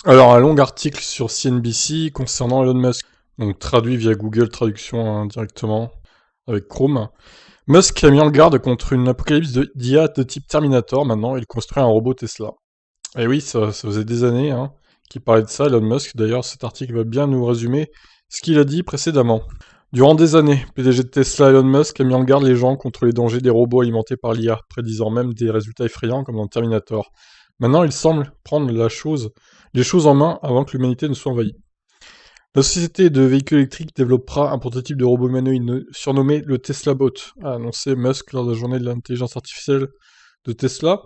Alors, un long article sur CNBC concernant Elon Musk, donc traduit via Google Traduction directement avec Chrome. Musk a mis en garde contre une apocalypse d'IA de type Terminator. Maintenant, il construit un robot Tesla. Et oui, ça faisait des années qu'il parlait de ça, Elon Musk. D'ailleurs, cet article va bien nous résumer ce qu'il a dit précédemment. Durant des années, PDG de Tesla Elon Musk a mis en garde les gens contre les dangers des robots alimentés par l'IA, prédisant même des résultats effrayants comme dans Terminator. Maintenant, il semble prendre les choses en main avant que l'humanité ne soit envahie. La société de véhicules électriques développera un prototype de robot humanoïde surnommé le Tesla Bot, a annoncé Musk lors de la journée de l'intelligence artificielle de Tesla.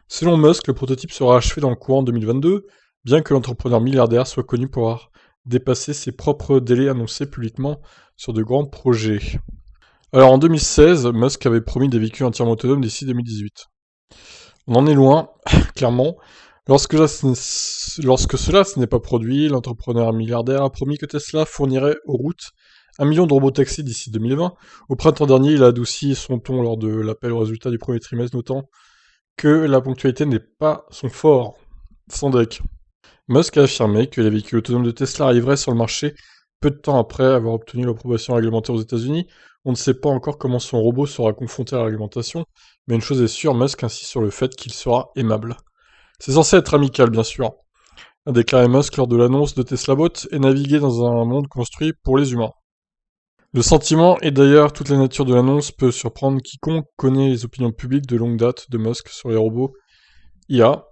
Selon Musk, le prototype sera achevé dans le courant 2022, bien que l'entrepreneur milliardaire soit connu pour avoir dépassé ses propres délais annoncés publiquement sur de grands projets. Alors en 2016, Musk avait promis des véhicules entièrement autonomes d'ici 2018. On en est loin, clairement. Lorsque cela ce n'est pas produit, l'entrepreneur milliardaire a promis que Tesla fournirait aux routes 1 million de robotaxis d'ici 2020. Au printemps dernier, il a adouci son ton lors de l'appel aux résultats du premier trimestre, notant que la ponctualité n'est pas son fort. Sans deck. Musk a affirmé que les véhicules autonomes de Tesla arriveraient sur le marché peu de temps après avoir obtenu l'approbation réglementaire aux États-Unis. On ne sait pas encore comment son robot sera confronté à la réglementation, mais une chose est sûre, Musk insiste sur le fait qu'il sera aimable. C'est censé être amical, bien sûr, a déclaré Musk lors de l'annonce de Tesla Bot, et naviguer dans un monde construit pour les humains. Le sentiment, et d'ailleurs toute la nature de l'annonce, peut surprendre quiconque connaît les opinions publiques de longue date de Musk sur les robots IA.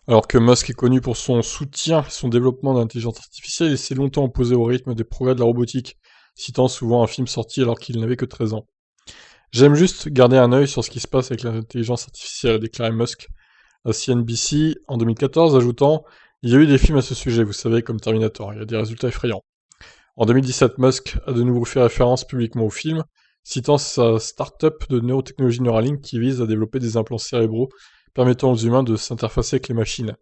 Alors que Musk est connu pour son soutien et son développement d'intelligence artificielle, il s'est longtemps opposé au rythme des progrès de la robotique, citant souvent un film sorti alors qu'il n'avait que 13 ans. J'aime juste garder un œil sur ce qui se passe avec l'intelligence artificielle, a déclaré Musk à CNBC en 2014, ajoutant: il y a eu des films à ce sujet, vous savez, comme Terminator, il y a des résultats effrayants. En 2017, Musk a de nouveau fait référence publiquement au film, citant sa start-up de neurotechnologie Neuralink qui vise à développer des implants cérébraux permettant aux humains de s'interfacer avec les machines,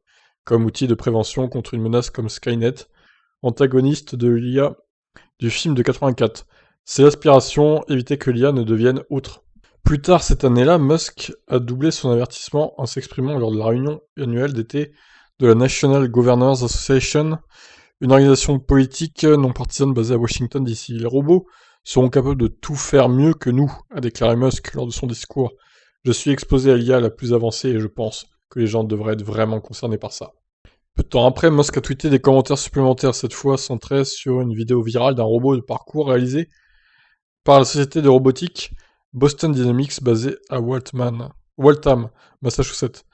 comme outil de prévention contre une menace comme Skynet, antagoniste de l'IA du film de 84. C'est l'aspiration, éviter que l'IA ne devienne autre. Plus tard cette année-là, Musk a doublé son avertissement en s'exprimant lors de la réunion annuelle d'été de la National Governors Association, une organisation politique non partisane basée à Washington DC. Les robots seront capables de tout faire mieux que nous, a déclaré Musk lors de son discours. Je suis exposé à l'IA la plus avancée et je pense que les gens devraient être vraiment concernés par ça. Peu de temps après, Musk a tweeté des commentaires supplémentaires, cette fois centrés sur une vidéo virale d'un robot de parcours réalisé par la société de robotique Boston Dynamics basée à Waltham, Massachusetts.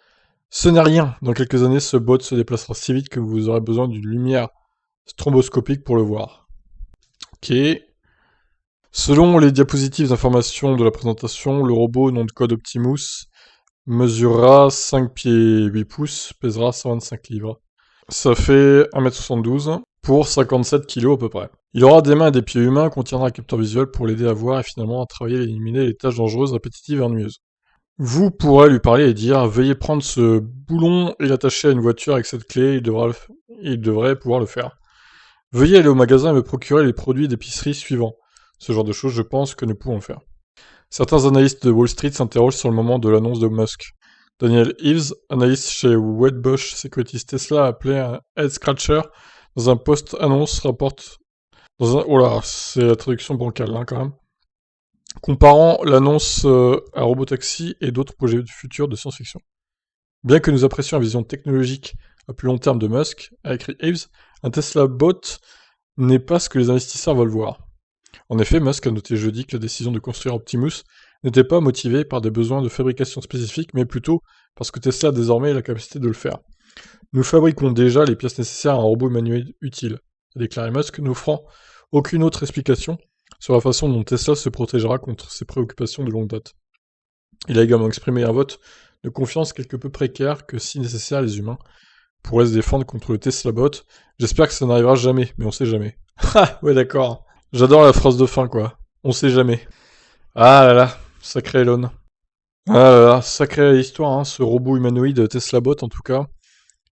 Ce n'est rien, dans quelques années, ce bot se déplacera si vite que vous aurez besoin d'une lumière stromboscopique pour le voir. Ok. Selon les diapositives d'information de la présentation, le robot nom de code Optimus mesurera 5 pieds 8 pouces, pèsera 125 livres. Ça fait 1m72 pour 57 kg à peu près. Il aura des mains et des pieds humains, contiendra un capteur visuel pour l'aider à voir et finalement à travailler et éliminer les tâches dangereuses, répétitives et ennuyeuses. Vous pourrez lui parler et dire: veuillez prendre ce boulon et l'attacher à une voiture avec cette clé, il devrait pouvoir le faire. Veuillez aller au magasin et me procurer les produits d'épicerie suivants. Ce genre de choses, je pense que nous pouvons le faire. Certains analystes de Wall Street s'interrogent sur le moment de l'annonce de Musk. Daniel Eves, analyste chez Wedbush Securities Tesla, a appelé un head scratcher dans un post-annonce rapporte oh là, c'est la traduction bancale quand même. Comparant l'annonce à Robotaxi et d'autres projets futurs de science-fiction. Bien que nous apprécions la vision technologique à plus long terme de Musk, a écrit Eves, un Tesla bot n'est pas ce que les investisseurs veulent voir. En effet, Musk a noté jeudi que la décision de construire Optimus n'était pas motivée par des besoins de fabrication spécifiques, mais plutôt parce que Tesla a désormais la capacité de le faire. Nous fabriquons déjà les pièces nécessaires à un robot manuel utile, a déclaré Musk, n'offrant aucune autre explication sur la façon dont Tesla se protégera contre ses préoccupations de longue date. Il a également exprimé un vote de confiance quelque peu précaire que, si nécessaire, les humains pourraient se défendre contre le Tesla bot. J'espère que ça n'arrivera jamais, mais on sait jamais. Ah, ouais d'accord. J'adore la phrase de fin, quoi. On sait jamais. Ah là là, sacré Elon. Ah là là, sacrée histoire, ce robot humanoïde Tesla bot en tout cas.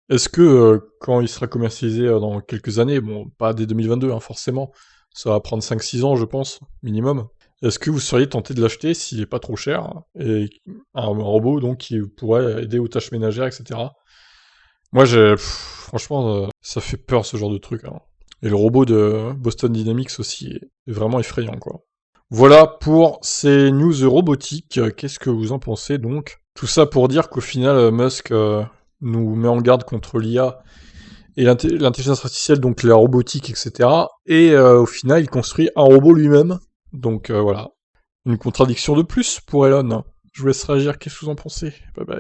Est-ce que quand il sera commercialisé dans quelques années, bon, pas dès 2022 forcément, ça va prendre 5-6 ans je pense, minimum. Est-ce que vous seriez tenté de l'acheter s'il est pas trop cher, et un robot donc qui pourrait aider aux tâches ménagères, etc. Moi, franchement, ça fait peur ce genre de truc, hein. Et le robot de Boston Dynamics aussi est vraiment effrayant, quoi. Voilà pour ces news robotiques. Qu'est-ce que vous en pensez donc? Tout ça pour dire qu'au final, Musk nous met en garde contre l'IA et l'intelligence artificielle, donc la robotique, etc. Et au final, il construit un robot lui-même. Donc voilà. Une contradiction de plus pour Elon. Je vous laisse réagir, qu'est-ce que vous en pensez? Bye bye.